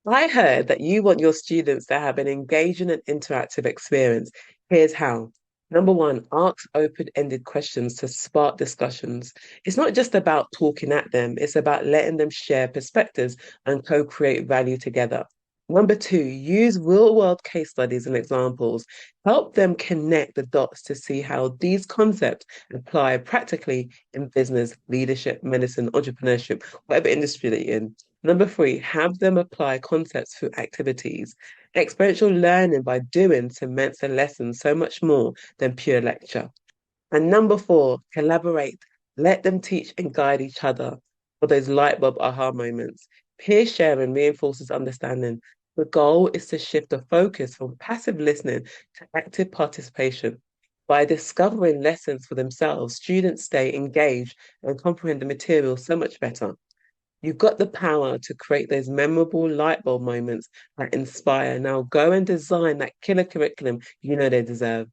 I heard that you want your students to have an engaging and interactive experience. Here's how. Number one, ask open-ended questions to spark discussions. It's not just about talking at them, it's about letting them share perspectives and co-create value together. Number two, use real-world case studies and examples. Help them connect the dots to see how these concepts apply practically in business, leadership, medicine, entrepreneurship, whatever industry that you're in. Number three, have them apply concepts through activities. Experiential learning by doing cements a lesson so much more than pure lecture. And number four, collaborate. Let them teach and guide each other for those light bulb aha moments. Peer sharing reinforces understanding. The goal is to shift the focus from passive listening to active participation. By discovering lessons for themselves, students stay engaged and comprehend the material so much better. You've got the power to create those memorable light bulb moments that inspire. Now go and design that killer curriculum you know they deserve.